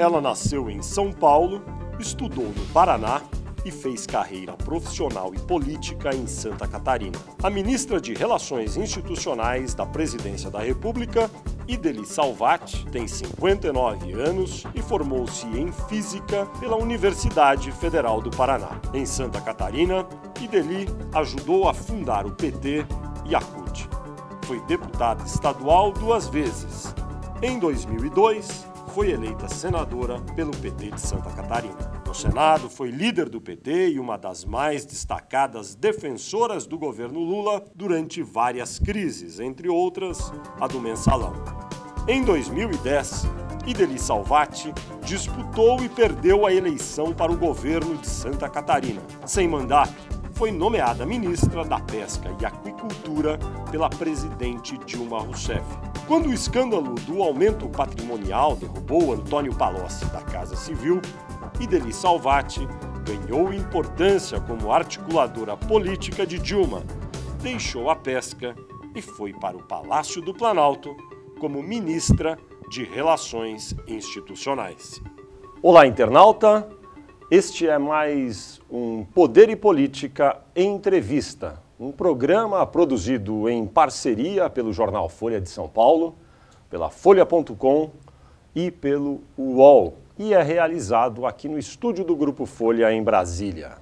Ela nasceu em São Paulo, estudou no Paraná e fez carreira profissional e política em Santa Catarina. A ministra de Relações Institucionais da Presidência da República, Idely Salvati, tem 59 anos e formou-se em Física pela Universidade Federal do Paraná. Em Santa Catarina, Idely ajudou a fundar o PT e a CUT. Foi deputada estadual 2 vezes. Em 2002, foi eleita senadora pelo PT de Santa Catarina. No Senado, foi líder do PT e uma das mais destacadas defensoras do governo Lula durante várias crises, entre outras, a do Mensalão. Em 2010, Idely Salvati disputou e perdeu a eleição para o governo de Santa Catarina. Sem mandato, foi nomeada ministra da Pesca e Aquicultura pela presidente Dilma Rousseff. Quando o escândalo do aumento patrimonial derrubou Antônio Palocci da Casa Civil, Idely Salvati ganhou importância como articuladora política de Dilma, deixou a pesca e foi para o Palácio do Planalto como ministra de Relações Institucionais. Olá, internauta! Este é mais um Poder e Política em Entrevista, um programa produzido em parceria pelo jornal Folha de São Paulo, pela Folha.com e pelo UOL, e é realizado aqui no estúdio do Grupo Folha em Brasília.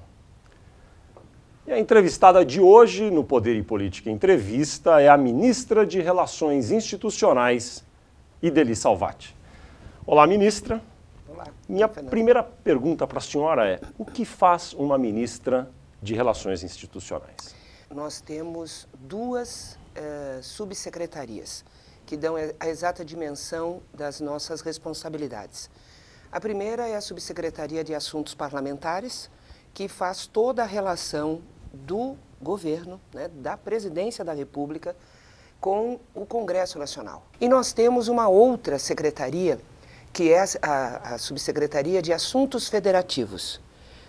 E a entrevistada de hoje no Poder e Política em Entrevista é a ministra de Relações Institucionais, Idely Salvati. Olá, ministra. Olá. Minha primeira pergunta para a senhora é: o que faz uma ministra de Relações Institucionais? Nós temos 2 subsecretarias que dão a exata dimensão das nossas responsabilidades. A primeira é a Subsecretaria de Assuntos Parlamentares, que faz toda a relação do governo, né, da Presidência da República, com o Congresso Nacional. E nós temos uma outra secretaria, que é a Subsecretaria de Assuntos Federativos.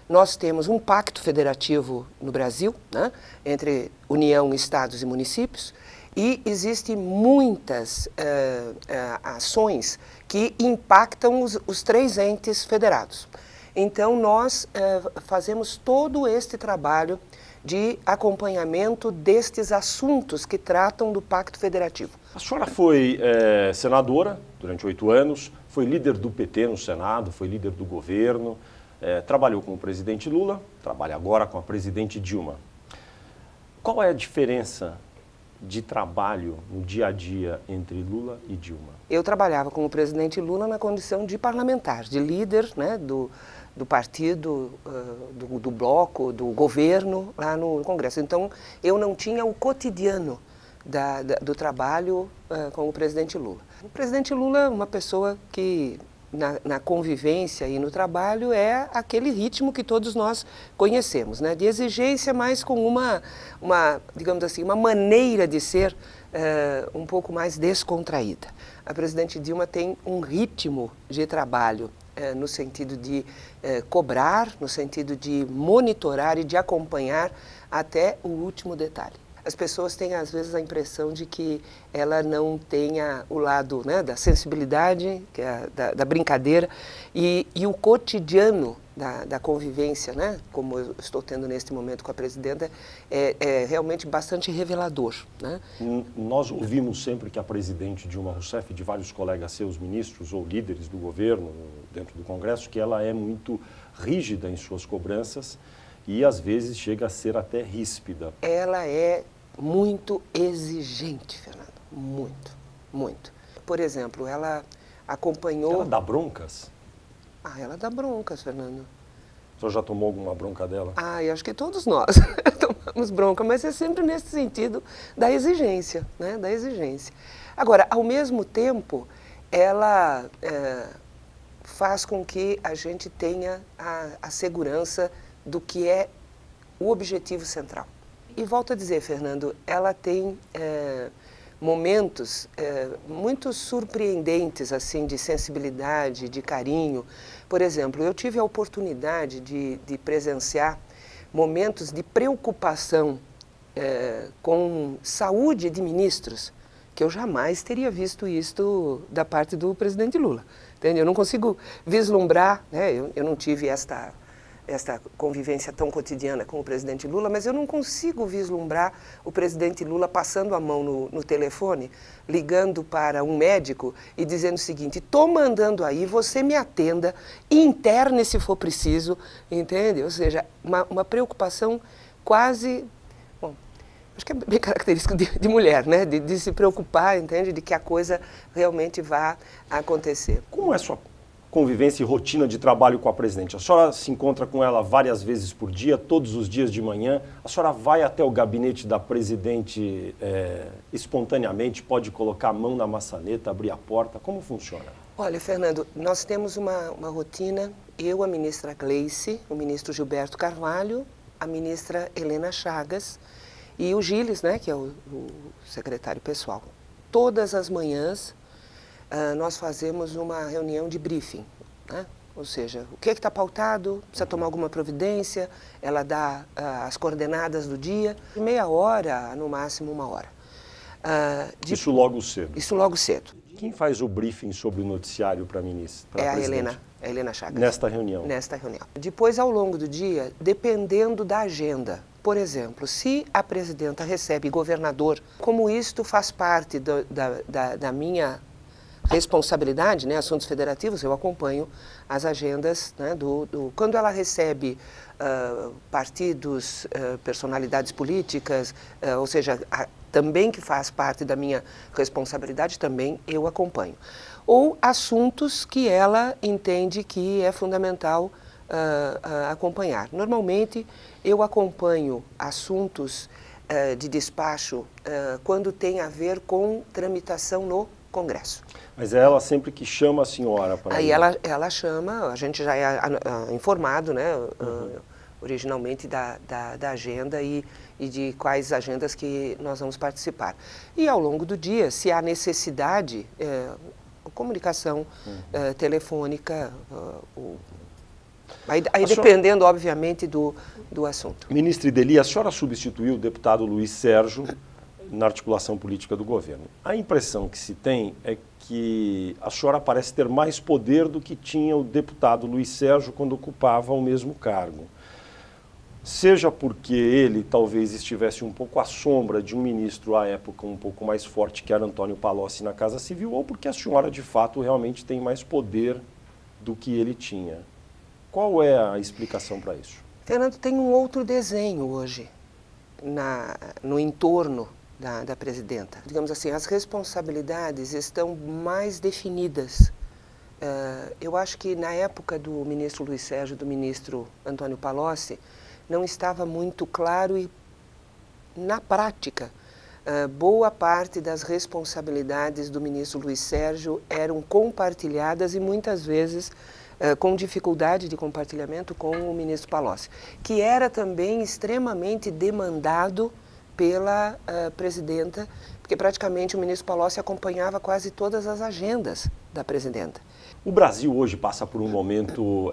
Nós temos um pacto federativo no Brasil, né, entre União, Estados e municípios, e existem muitas ações que impactam os 3 entes federados. Então, nós fazemos todo este trabalho de acompanhamento destes assuntos que tratam do Pacto Federativo. A senhora foi senadora durante 8 anos, foi líder do PT no Senado, foi líder do governo, trabalhou com o presidente Lula, trabalha agora com a presidente Dilma. Qual é a diferença de trabalho no dia a dia entre Lula e Dilma? Eu trabalhava com o presidente Lula na condição de parlamentar, de líder, né, do partido, do bloco, do governo lá no Congresso. Então, eu não tinha o cotidiano do trabalho com o presidente Lula. O presidente Lula é uma pessoa que, na convivência e no trabalho, é aquele ritmo que todos nós conhecemos, né? De exigência, mas com digamos assim, uma maneira de ser um pouco mais descontraída. A presidente Dilma tem um ritmo de trabalho no sentido de cobrar, no sentido de monitorar e de acompanhar até o último detalhe. As pessoas têm, às vezes, a impressão de que ela não tenha o lado, né, da sensibilidade, que é da brincadeira, e o cotidiano da convivência, né, como eu estou tendo neste momento com a presidenta, é realmente bastante revelador, né? Nós ouvimos sempre que a presidente Dilma Rousseff, de vários colegas seus, ministros ou líderes do governo dentro do Congresso, que ela é muito rígida em suas cobranças e às vezes chega a ser até ríspida. Ela é muito exigente, Fernando, muito, muito. Por exemplo, ela acompanhou... Ela dá broncas? Ela dá broncas, Fernando. O senhor já tomou alguma bronca dela? Eu acho que todos nós tomamos bronca, mas é sempre nesse sentido da exigência, né? Da exigência. Agora, ao mesmo tempo, ela faz com que a gente tenha a segurança do que é o objetivo central. E volto a dizer, Fernando, ela tem momentos muito surpreendentes, assim, de sensibilidade, de carinho. Por exemplo, eu tive a oportunidade de presenciar momentos de preocupação com saúde de ministros, que eu jamais teria visto isso da parte do presidente Lula. entende? Eu não consigo vislumbrar, né? Eu não tive esta convivência tão cotidiana com o presidente Lula, mas eu não consigo vislumbrar o presidente Lula passando a mão no telefone, ligando para um médico e dizendo o seguinte: estou mandando aí, você me atenda, interne se for preciso, entende? Ou seja, uma preocupação quase, bom, acho que é bem característico de mulher, né? De se preocupar, entende? De que a coisa realmente vá acontecer. Como é a sua convivência e rotina de trabalho com a presidente? A senhora se encontra com ela várias vezes por dia, todos os dias de manhã? A senhora vai até o gabinete da presidente espontaneamente, pode colocar a mão na maçaneta, abrir a porta? Como funciona? Olha, Fernando, nós temos uma rotina, eu, a ministra Gleice, o ministro Gilberto Carvalho, a ministra Helena Chagas e o Gilles, né, que é o secretário pessoal. Todas as manhãs nós fazemos uma reunião de briefing, né? Ou seja, o que está pautado, precisa tomar alguma providência, ela dá as coordenadas do dia, meia hora, no máximo 1 hora. Isso logo cedo? Isso logo cedo. Quem faz o briefing sobre o noticiário para a ministra? É a Helena Chagas. Nesta reunião? Nesta reunião. Depois, ao longo do dia, dependendo da agenda, por exemplo, se a presidenta recebe governador, como isto faz parte da minha responsabilidade, né, assuntos federativos, eu acompanho as agendas, né, quando ela recebe partidos, personalidades políticas, ou seja, também que faz parte da minha responsabilidade, também eu acompanho. Ou assuntos que ela entende que é fundamental acompanhar. Normalmente, eu acompanho assuntos de despacho quando tem a ver com tramitação no Congresso. Mas é ela sempre que chama a senhora para... Aí ela chama, a gente já é informado, né, originalmente da agenda e de quais agendas que nós vamos participar. E ao longo do dia, se há necessidade, comunicação telefônica, aí dependendo, obviamente, do assunto. Ministra Ideli, a senhora substituiu o deputado Luiz Sérgio na articulação política do governo. A impressão que se tem é que a senhora parece ter mais poder do que tinha o deputado Luiz Sérgio quando ocupava o mesmo cargo. Seja porque ele talvez estivesse um pouco à sombra de um ministro à época um pouco mais forte, que era Antônio Palocci na Casa Civil, ou porque a senhora de fato realmente tem mais poder do que ele tinha. Qual é a explicação para isso? Fernando, tem um outro desenho hoje no entorno da presidenta. Digamos assim, as responsabilidades estão mais definidas. Eu acho que na época do ministro Luiz Sérgio e do ministro Antônio Palocci, não estava muito claro e, na prática, boa parte das responsabilidades do ministro Luiz Sérgio eram compartilhadas e muitas vezes com dificuldade de compartilhamento com o ministro Palocci, que era também extremamente demandado pela presidenta, porque praticamente o ministro Palocci acompanhava quase todas as agendas da presidenta. O Brasil hoje passa por um momento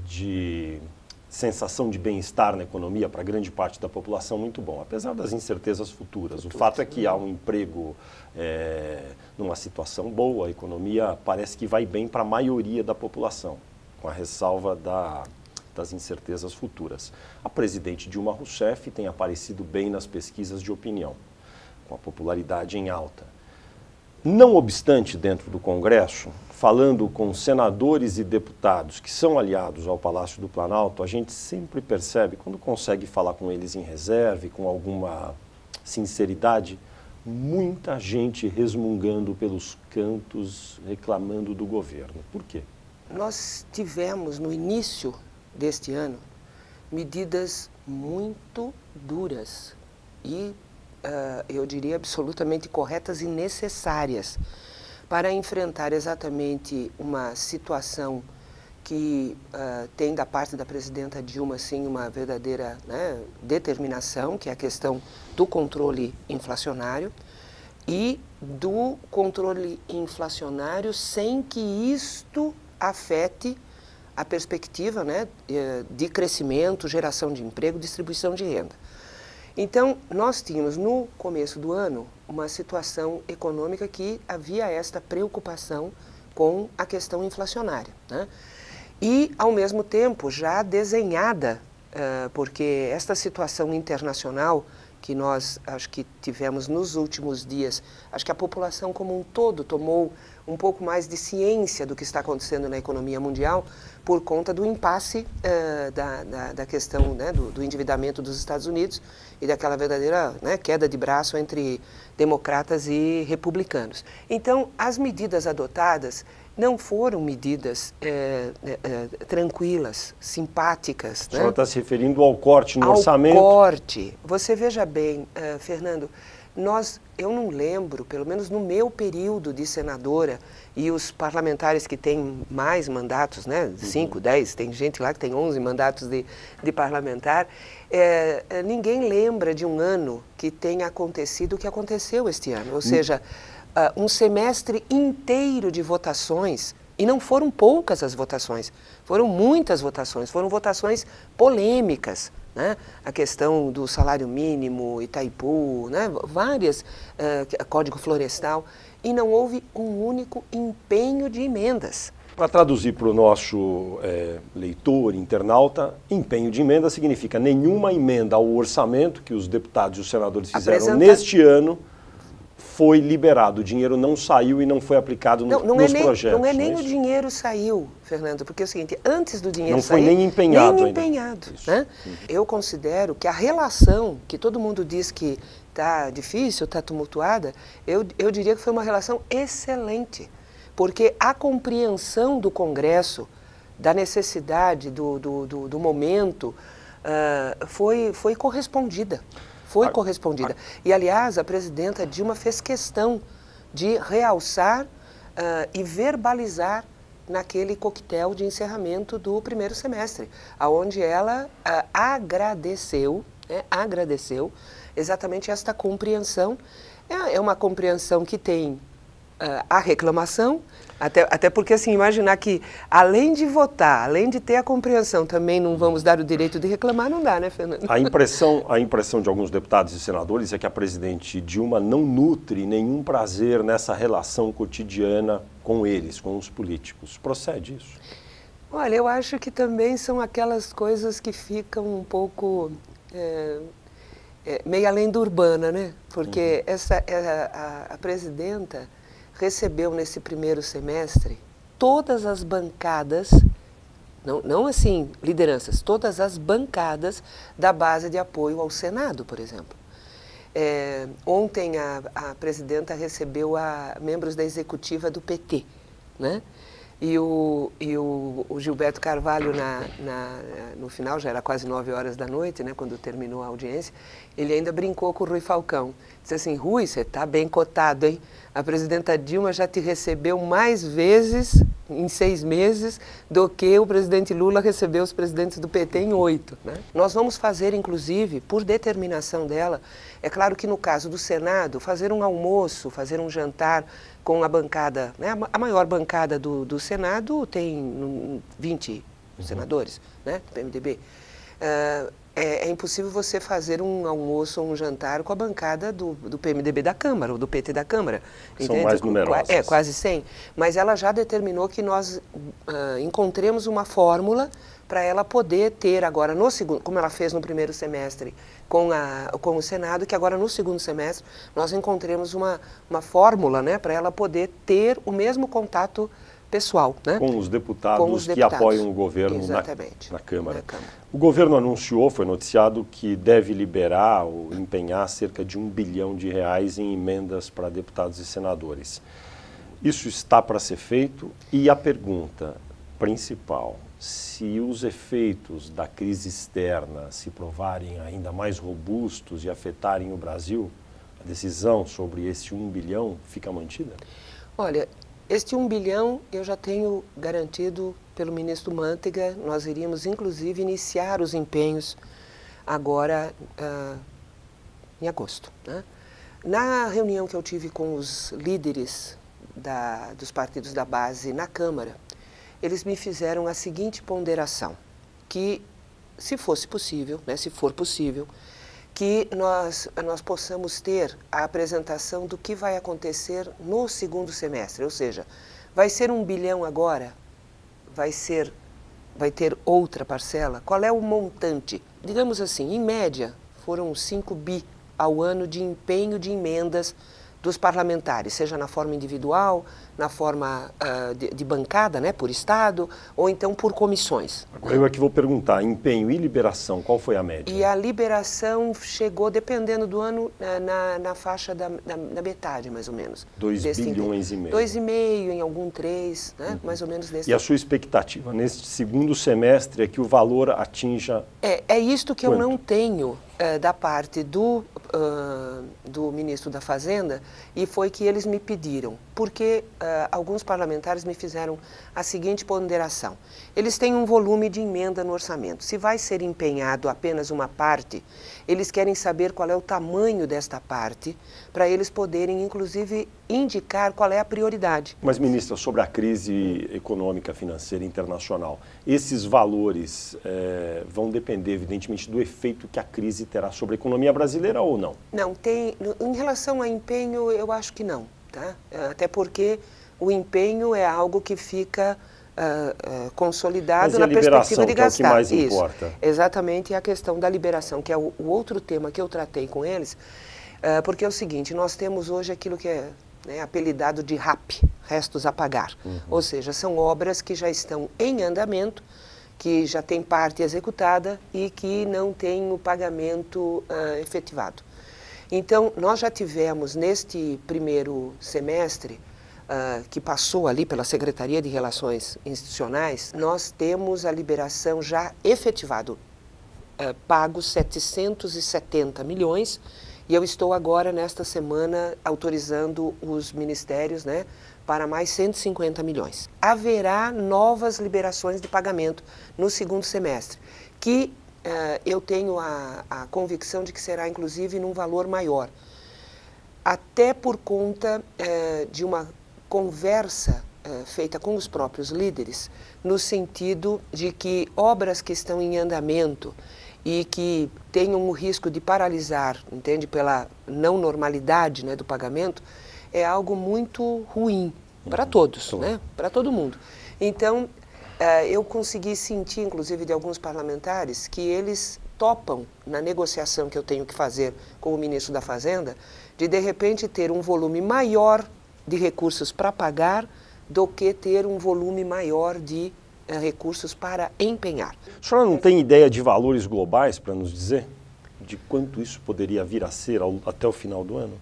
de sensação de bem-estar na economia para grande parte da população muito bom, apesar das incertezas futuras. O fato é que há um emprego numa situação boa, a economia parece que vai bem para a maioria da população, com a ressalva das incertezas futuras. A presidente Dilma Rousseff tem aparecido bem nas pesquisas de opinião, com a popularidade em alta. Não obstante, dentro do Congresso, falando com senadores e deputados que são aliados ao Palácio do Planalto, a gente sempre percebe, quando consegue falar com eles em reserva e com alguma sinceridade, muita gente resmungando pelos cantos, reclamando do governo. Por quê? Nós tivemos, no início deste ano, medidas muito duras e, eu diria, absolutamente corretas e necessárias para enfrentar exatamente uma situação que tem da parte da presidenta Dilma, sim, uma verdadeira, né, determinação, que é a questão do controle inflacionário e do controle inflacionário sem que isto afete a perspectiva, né, de crescimento, geração de emprego, distribuição de renda. Então, nós tínhamos no começo do ano uma situação econômica que havia esta preocupação com a questão inflacionária, né? E, ao mesmo tempo, já desenhada, porque esta situação internacional que nós, acho que tivemos nos últimos dias, acho que a população como um todo tomou um pouco mais de ciência do que está acontecendo na economia mundial por conta do impasse da questão, né, do endividamento dos Estados Unidos e daquela verdadeira, né, queda de braço entre democratas e republicanos. Então, as medidas adotadas não foram medidas tranquilas, simpáticas. A senhora está se referindo ao corte no orçamento? Ao corte. Você veja bem, Fernando, eu não lembro, pelo menos no meu período de senadora, e os parlamentares que têm mais mandatos, né, 5, 10, tem gente lá que tem 11 mandatos de parlamentar, ninguém lembra de um ano que tenha acontecido o que aconteceu este ano, ou seja, um semestre inteiro de votações, e não foram poucas as votações, foram muitas votações, foram votações polêmicas, né? A questão do salário mínimo, Itaipu, né? Várias, Código Florestal, e não houve um único empenho de emendas. Para traduzir para o nosso leitor, internauta, empenho de emenda significa nenhuma emenda ao orçamento que os deputados e os senadores fizeram neste ano foi liberado, o dinheiro não saiu e não foi aplicado nos projetos. Não é nem o dinheiro saiu, Fernando, porque é o seguinte, antes do dinheiro sair... Não foi nem empenhado ainda. Nem empenhado, né? Eu considero que a relação, que todo mundo diz que está difícil, está tumultuada, eu diria que foi uma relação excelente, porque a compreensão do Congresso, da necessidade, do momento, foi correspondida. Foi correspondida. E, aliás, a presidenta Dilma fez questão de realçar e verbalizar naquele coquetel de encerramento do primeiro semestre, onde ela agradeceu exatamente esta compreensão. É uma compreensão que tem a reclamação, até porque, assim, imaginar que, além de votar, além de ter a compreensão, também não vamos dar o direito de reclamar, não dá, né, Fernando? A impressão de alguns deputados e senadores é que a presidente Dilma não nutre nenhum prazer nessa relação cotidiana com eles, com os políticos. Procede isso? Olha, eu acho que também são aquelas coisas que ficam um pouco... meio além do urbana, né? Porque a presidenta recebeu nesse primeiro semestre todas as bancadas, não assim lideranças, todas as bancadas da base de apoio ao Senado, por exemplo. Ontem a presidenta recebeu membros da executiva do PT, né? E o Gilberto Carvalho, no final, já era quase 9 horas da noite, né, quando terminou a audiência, ele ainda brincou com o Rui Falcão. Disse assim, Rui, você está bem cotado, hein? A presidenta Dilma já te recebeu mais vezes, em 6 meses, do que o presidente Lula recebeu os presidentes do PT em 8. Né? Nós vamos fazer, inclusive, por determinação dela, é claro que no caso do Senado, fazer um almoço, fazer um jantar com a bancada, né? A maior bancada do Senado tem 20 senadores, né, do PMDB. É impossível você fazer um almoço ou um jantar com a bancada do PMDB da Câmara, ou do PT da Câmara. São mais numerosas. Quase 100. Mas ela já determinou que nós encontremos uma fórmula para ela poder ter agora no segundo, como ela fez no primeiro semestre com o Senado, que agora no segundo semestre nós encontremos uma fórmula, né, para ela poder ter o mesmo contato pessoal, né? Com os deputados que apoiam o governo na Câmara. O governo anunciou, foi noticiado, que deve liberar ou empenhar cerca de R$1 bilhão em emendas para deputados e senadores. Isso está para ser feito? E a pergunta principal, se os efeitos da crise externa se provarem ainda mais robustos e afetarem o Brasil, a decisão sobre esse 1 bilhão fica mantida? Olha, este 1 bilhão eu já tenho garantido pelo ministro Mantega, nós iríamos inclusive iniciar os empenhos agora em agosto. Né? Na reunião que eu tive com os líderes dos partidos da base na Câmara, eles me fizeram a seguinte ponderação, que se fosse possível, né, se for possível, que nós possamos ter a apresentação do que vai acontecer no segundo semestre, ou seja, Vai ser 1 bilhão agora? Vai ter outra parcela? Qual é o montante? Digamos assim, em média, foram 5 bi ao ano de empenho de emendas dos parlamentares, seja na forma individual, na forma de bancada, né, por Estado, ou então por comissões. Agora eu aqui vou perguntar, empenho e liberação, qual foi a média? E a liberação chegou, dependendo do ano, na faixa da metade, mais ou menos. 2 bilhões e meio. 2,5, em algum 3, né, mais ou menos desse. E a sua expectativa neste segundo semestre é que o valor atinja... É isto que quanto? Eu não tenho da parte do ministro da Fazenda, e foi que eles me pediram, porque alguns parlamentares me fizeram a seguinte ponderação. Eles têm um volume de emenda no orçamento. Se vai ser empenhado apenas uma parte, eles querem saber qual é o tamanho desta parte, para eles poderem, inclusive, indicar qual é a prioridade. Mas, ministra, sobre a crise econômica, financeira internacional, esses valores vão depender, evidentemente, do efeito que a crise terá sobre a economia brasileira ou não? Não, em relação a empenho, eu acho que não, tá? Até porque o empenho é algo que fica consolidado na perspectiva de gastar. Mas e a liberação, que é o que mais importa? Isso, exatamente, a questão da liberação, que é o outro tema que eu tratei com eles, porque é o seguinte, nós temos hoje aquilo que é apelidado de RAP, restos a pagar, ou seja, são obras que já estão em andamento, que já tem parte executada e que não tem o pagamento efetivado. Então, nós já tivemos neste primeiro semestre, que passou ali pela Secretaria de Relações Institucionais, nós temos a liberação já efetivado, pagos 770 milhões, e eu estou agora, nesta semana, autorizando os ministérios, né, para mais 150 milhões. Haverá novas liberações de pagamento no segundo semestre, que eu tenho a convicção de que será, inclusive, num valor maior, até por conta de uma conversa feita com os próprios líderes, no sentido de que obras que estão em andamento e que tenham o risco de paralisar, entende, pela não normalidade, né, do pagamento, é algo muito ruim para todos, né, para todo mundo. Então, eu consegui sentir, inclusive, de alguns parlamentares, que eles topam na negociação que eu tenho que fazer com o ministro da Fazenda, de repente ter um volume maior de recursos para pagar do que ter um volume maior de recursos para empenhar. A senhora não tem ideia de valores globais para nos dizer? De quanto isso poderia vir a ser até o final do ano?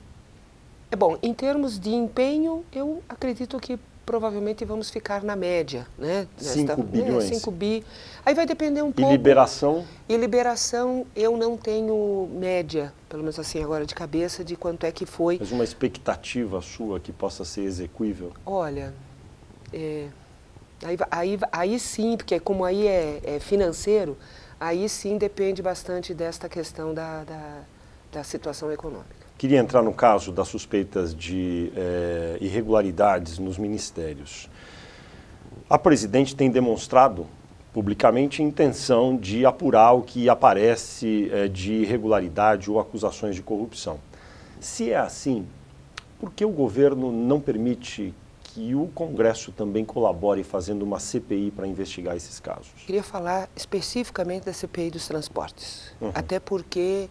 Bom, em termos de empenho, eu acredito que provavelmente vamos ficar na média, né? 5 bilhões? 5 bi. Aí vai depender um pouco. E liberação? E liberação, eu não tenho média, pelo menos assim agora de cabeça, de quanto é que foi. Mas uma expectativa sua que possa ser execuível? Olha, aí sim, porque como aí é financeiro, aí sim depende bastante desta questão da situação econômica. Queria entrar no caso das suspeitas de irregularidades nos ministérios. A presidente tem demonstrado publicamente intenção de apurar o que aparece de irregularidade ou acusações de corrupção. Se é assim, por que o governo não permite que o Congresso também colabore fazendo uma CPI para investigar esses casos? Queria falar especificamente da CPI dos transportes, até porque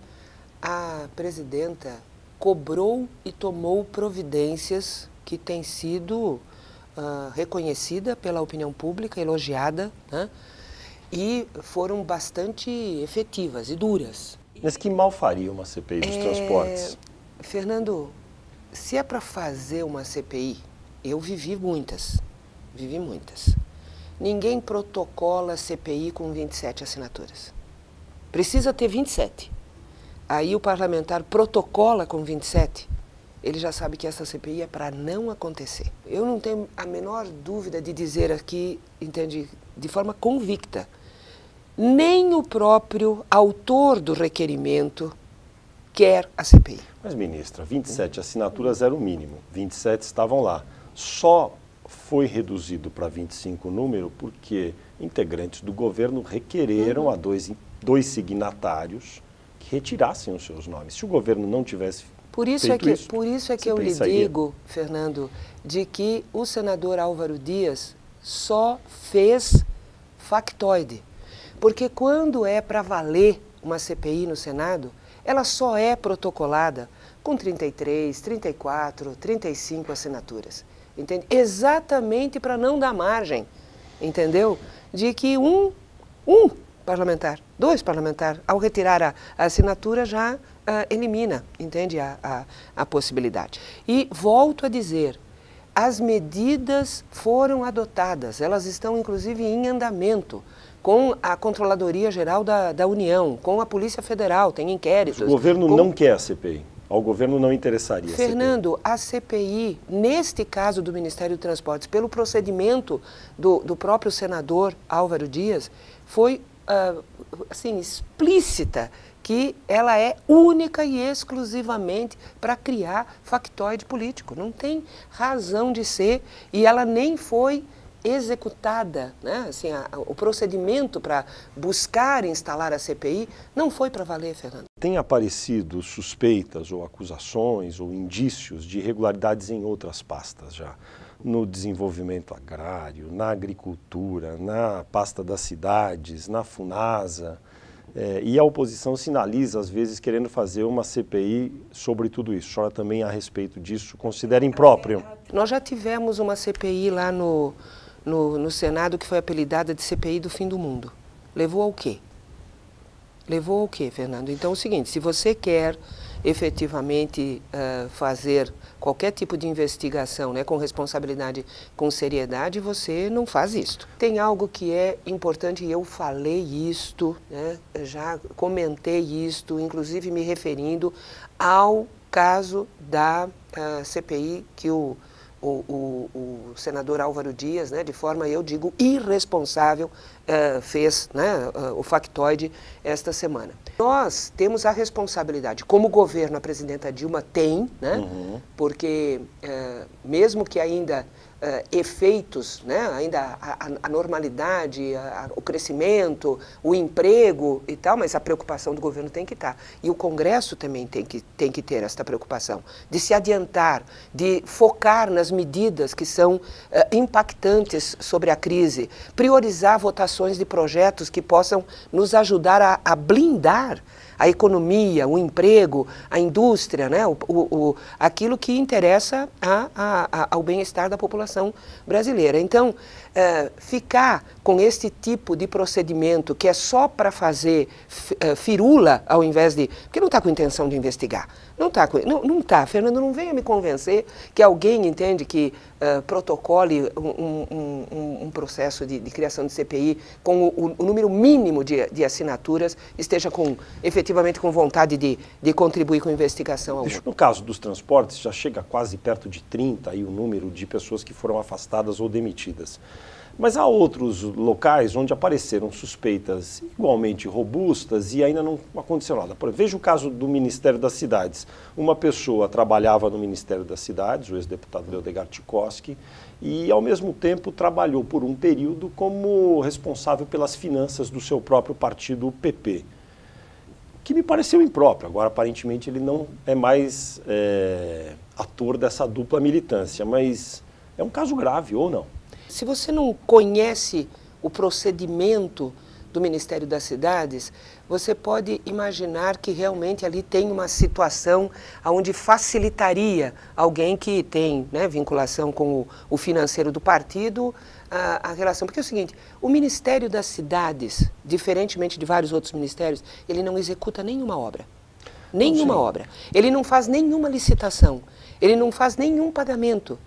a presidenta cobrou e tomou providências que têm sido reconhecida pela opinião pública, elogiada, né? E foram bastante efetivas e duras. Mas que mal faria uma CPI dos transportes? Fernando, se é para fazer uma CPI, eu vivi muitas. Ninguém protocola CPI com 27 assinaturas. Precisa ter 27. Aí o parlamentar protocola com 27, ele já sabe que essa CPI é para não acontecer. Eu não tenho a menor dúvida de dizer aqui, entende, de forma convicta, nem o próprio autor do requerimento quer a CPI. Mas, ministra, 27 assinaturas era o mínimo, 27 estavam lá. Só foi reduzido para 25 o número porque integrantes do governo requereram a dois signatários que retirassem os seus nomes. Se o governo não tivesse Por isso é que eu lhe digo, Fernando, de que o senador Álvaro Dias só fez factoide. Porque quando é para valer uma CPI no Senado, ela só é protocolada com 33, 34, 35 assinaturas. Entende? Exatamente para não dar margem, entendeu? De que um parlamentar, 2 parlamentares, ao retirar a assinatura já elimina, entende, a possibilidade. E volto a dizer, as medidas foram adotadas, elas estão inclusive em andamento, com a Controladoria Geral da União, com a Polícia Federal, tem inquéritos. O governo não quer a CPI. Ao governo não interessaria. Fernando, a CPI, neste caso do Ministério dos Transportes, pelo procedimento do próprio senador Álvaro Dias, foi assim, explícita que ela é única e exclusivamente para criar factoide político. Não tem razão de ser e ela nem foi executada, né? Assim, o procedimento para buscar instalar a CPI não foi para valer, Fernando. Tem aparecido suspeitas ou acusações ou indícios de irregularidades em outras pastas já, no desenvolvimento agrário, na agricultura, na pasta das cidades, na Funasa, e a oposição sinaliza, às vezes, querendo fazer uma CPI sobre tudo isso. A senhora também, a respeito disso, considera impróprio? Nós já tivemos uma CPI lá no Senado que foi apelidada de CPI do fim do mundo. Levou ao quê? Levou ao quê, Fernando? Então é o seguinte, se você quer efetivamente fazer qualquer tipo de investigação, né, com responsabilidade, com seriedade, você não faz isto. Tem algo que é importante e eu falei isto, né, já comentei isto, inclusive me referindo ao caso da CPI que o senador Álvaro Dias, né, de forma, eu digo, irresponsável, fez, né, o factoide esta semana. Nós temos a responsabilidade, como governo, a presidenta Dilma tem, né, porque mesmo que ainda efeitos, né, ainda a normalidade, o crescimento, o emprego e tal, mas a preocupação do governo tem que estar. E o Congresso também tem que ter esta preocupação, de se adiantar, de focar nas medidas que são impactantes sobre a crise, priorizar votações de projetos que possam nos ajudar a blindar a economia, o emprego, a indústria, né? Aquilo que interessa ao bem-estar da população brasileira. Então, ficar com este tipo de procedimento que é só para fazer firula ao invés de... Porque não está com intenção de investigar. Não está, Fernando, não venha me convencer que alguém entende que protocole um processo de criação de CPI com o número mínimo de assinaturas esteja efetivamente com vontade de contribuir com a investigação alguma. No caso dos transportes, já chega quase perto de 30 aí o número de pessoas que foram afastadas ou demitidas. Mas há outros locais onde apareceram suspeitas igualmente robustas e ainda não aconteceu nada. Por exemplo, veja o caso do Ministério das Cidades. Uma pessoa trabalhava no Ministério das Cidades, o ex-deputado Leodegar Tchaikovsky, e ao mesmo tempo trabalhou por um período como responsável pelas finanças do seu próprio partido, o PP. Que me pareceu impróprio. Agora, aparentemente, ele não é mais ator dessa dupla militância, mas é um caso grave, ou não? Se você não conhece o procedimento do Ministério das Cidades, você pode imaginar que realmente ali tem uma situação onde facilitaria alguém que tem, né, vinculação com o financeiro do partido, a relação. Porque é o seguinte, o Ministério das Cidades, diferentemente de vários outros ministérios, ele não executa nenhuma obra. Nenhuma obra. Ele não faz nenhuma licitação. Ele não faz nenhum pagamento.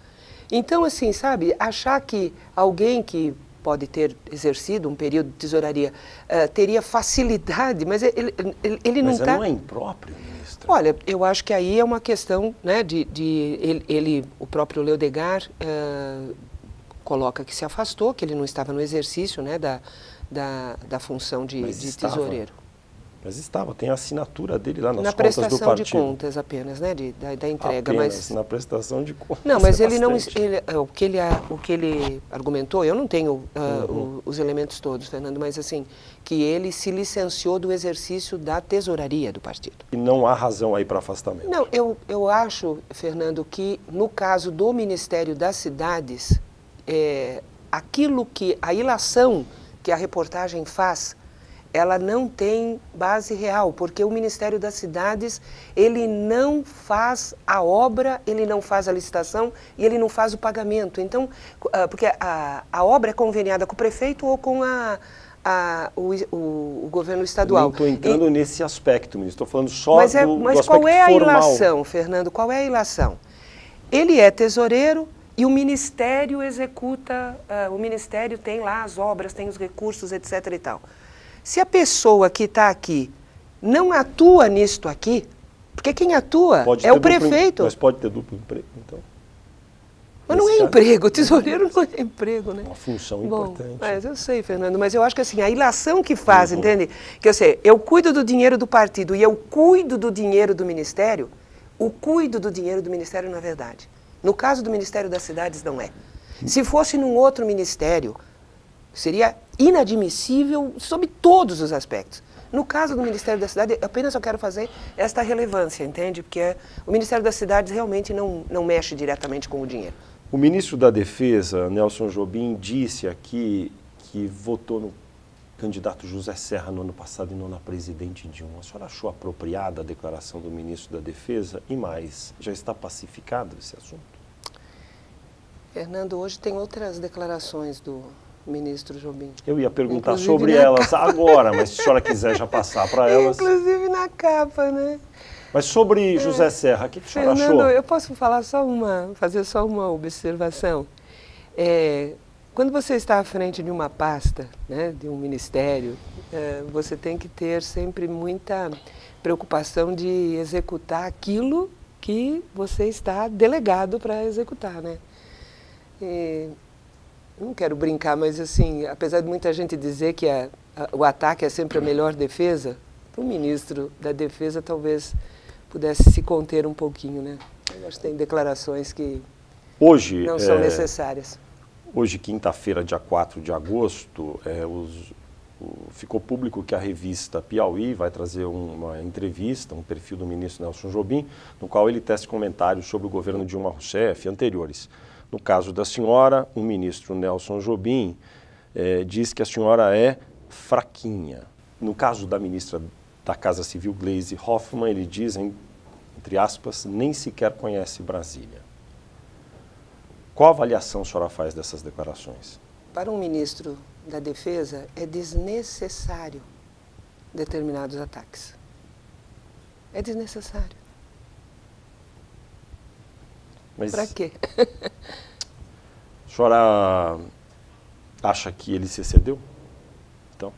Então, assim, sabe, achar que alguém que pode ter exercido um período de tesouraria teria facilidade, mas ele não está... Mas não é impróprio, ministra? Olha, eu acho que aí é uma questão, né, o próprio Leodegar coloca que se afastou, que ele não estava no exercício, né, da função de tesoureiro. Mas estava, tem a assinatura dele lá nas na contas do prestação partido. de contas apenas, né, da entrega. Apenas Mas na prestação de contas. não, mas é ele não, bastante. o que ele argumentou, eu não tenho os elementos todos, Fernando, mas assim, que ele se licenciou do exercício da tesouraria do partido. E não há razão aí para afastamento. Não, eu acho, Fernando, que no caso do Ministério das Cidades, aquilo que, a ilação que a reportagem faz, ela não tem base real, porque o Ministério das Cidades, ele não faz a obra, ele não faz a licitação e ele não faz o pagamento. Então, porque a obra é conveniada com o prefeito ou com o governo estadual. Eu não estou entrando nesse aspecto, ministro, estou falando só mas do aspecto qual é a formal. ilação, Fernando? Qual é a ilação? Ele é tesoureiro e o Ministério executa, o Ministério tem lá as obras, tem os recursos, etc. e tal. Se a pessoa que está aqui não atua nisto aqui, porque quem atua é o prefeito. Mas pode ter duplo emprego, então? Mas não é emprego, o tesoureiro não é emprego, né? Uma função importante. Mas eu sei, Fernando, mas eu acho que assim, a ilação que faz, entende? Que eu cuido do dinheiro do partido e eu cuido do dinheiro do Ministério, o cuido do dinheiro do Ministério não é verdade. No caso do Ministério das Cidades, não é. Se fosse num outro ministério, seria inadmissível sob todos os aspectos. No caso do Ministério da Cidade, apenas eu quero fazer esta relevância, entende? Porque o Ministério das Cidades realmente não mexe diretamente com o dinheiro. O ministro da Defesa, Nelson Jobim, disse aqui que votou no candidato José Serra no ano passado e não na presidente Dilma. A senhora achou apropriada a declaração do ministro da Defesa? E mais, já está pacificado esse assunto? Fernando, hoje tem outras declarações do ministro Jobim. Eu ia perguntar sobre elas agora, mas se a senhora quiser já passar para elas. Inclusive na capa, né? Mas sobre José Serra, o que a senhora achou? Fernando, eu posso falar fazer só uma observação. Quando você está à frente de uma pasta, né, de um ministério, você tem que ter sempre muita preocupação de executar aquilo que você está delegado para executar, né? Não quero brincar, mas assim, apesar de muita gente dizer que o ataque é sempre a melhor defesa, o ministro da Defesa talvez pudesse se conter um pouquinho, né? Eu acho que tem declarações que não são necessárias. Hoje, quinta-feira, dia 4 de agosto, ficou público que a revista Piauí vai trazer uma entrevista, um perfil do ministro Nelson Jobim, no qual ele tece comentários sobre o governo Dilma Rousseff e anteriores. No caso da senhora, o ministro Nelson Jobim diz que a senhora é fraquinha. No caso da ministra da Casa Civil, Gleisi Hoffmann, ele diz, entre aspas, nem sequer conhece Brasília. Qual avaliação a senhora faz dessas declarações? Para um ministro da Defesa, é desnecessário determinados ataques. É desnecessário. Para quê? A senhora acha que ele se excedeu? Então?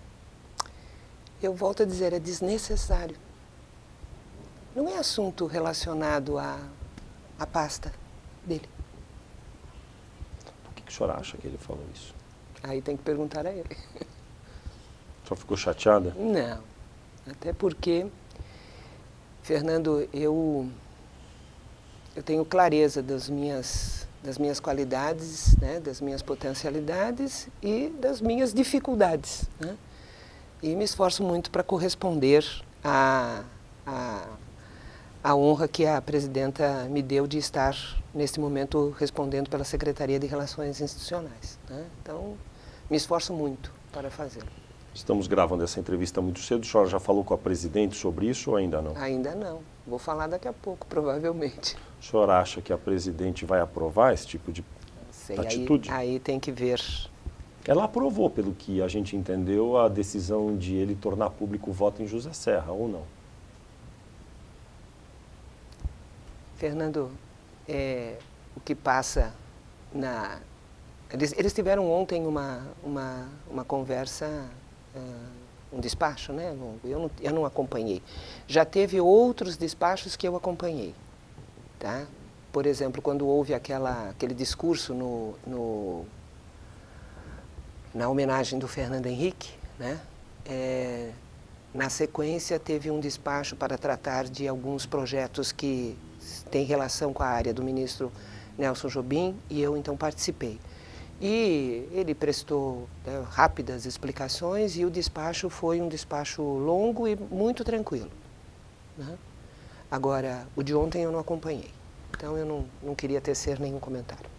Eu volto a dizer, é desnecessário. Não é assunto relacionado à pasta dele. Por que a senhora acha que ele falou isso? Aí tem que perguntar a ele. Só ficou chateada? Não. Até porque, Fernando, eu tenho clareza das minhas qualidades, né, das minhas potencialidades e das minhas dificuldades, né? E me esforço muito para corresponder à honra que a presidenta me deu de estar, neste momento, respondendo pela Secretaria de Relações Institucionais, né? Então, me esforço muito para fazê-lo. Estamos gravando essa entrevista muito cedo. A senhora já falou com a presidente sobre isso ou ainda não? Ainda não. Vou falar daqui a pouco, provavelmente. A senhora acha que a presidente vai aprovar esse tipo de atitude? Aí tem que ver. Ela aprovou, pelo que a gente entendeu, a decisão de ele tornar público o voto em José Serra, ou não? Fernando, o que passa Eles tiveram ontem uma conversa, um despacho, né? Eu não acompanhei. Já teve outros despachos que eu acompanhei, tá? Por exemplo, quando houve aquele discurso na homenagem do Fernando Henrique, né? Na sequência, teve um despacho para tratar de alguns projetos que têm relação com a área do ministro Nelson Jobim, e eu então participei. E ele prestou rápidas explicações, e o despacho foi um despacho longo e muito tranquilo, né? Agora, o de ontem eu não acompanhei, então eu não queria tecer nenhum comentário.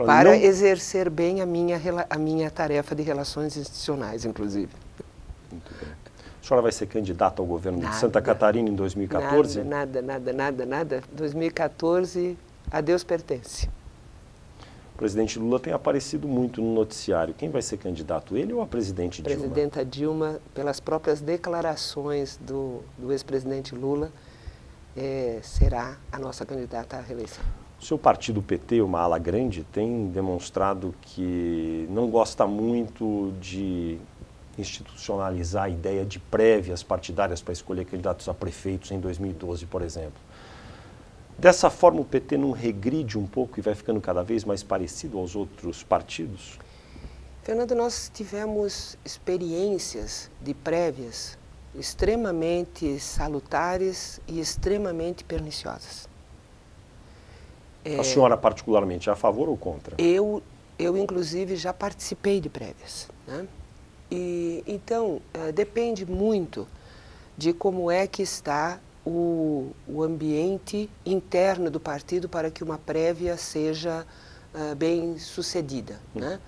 Para exercer bem a minha tarefa de relações institucionais, inclusive. Muito bem. A senhora vai ser candidata ao governo de Santa Catarina em 2014? Nada. 2014, a Deus pertence. O presidente Lula tem aparecido muito no noticiário. Quem vai ser candidato, ele ou a presidente Dilma? Presidenta Dilma, pelas próprias declarações do ex-presidente Lula, será a nossa candidata à reeleição. O seu partido, o PT, uma ala grande, tem demonstrado que não gosta muito de institucionalizar a ideia de prévias partidárias para escolher candidatos a prefeitos em 2012, por exemplo. Dessa forma, o PT não regride um pouco e vai ficando cada vez mais parecido aos outros partidos? Fernando, nós tivemos experiências de prévias extremamente salutares e extremamente perniciosas. A senhora particularmente é a favor ou contra? Eu inclusive, já participei de prévias, né? Então, depende muito de como é que está o ambiente interno do partido para que uma prévia seja bem sucedida, né?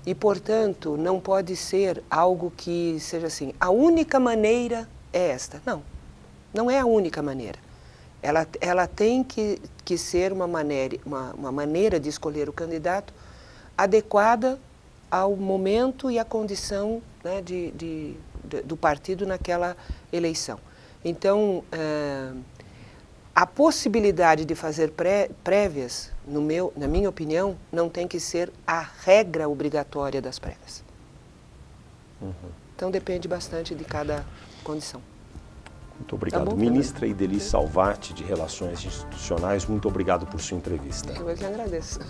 E, portanto, não pode ser algo que seja assim, a única maneira é esta. Não, não é a única maneira. Ela tem que ser uma maneira de escolher o candidato adequada ao momento e à condição, né, do partido naquela eleição. Então, a possibilidade de fazer prévias, na minha opinião, não tem que ser a regra obrigatória das prévias. Então, depende bastante de cada condição. Muito obrigado. Tá bom, Ministra Idely Salvati, de Relações Institucionais, muito obrigado por sua entrevista. Eu é que agradeço.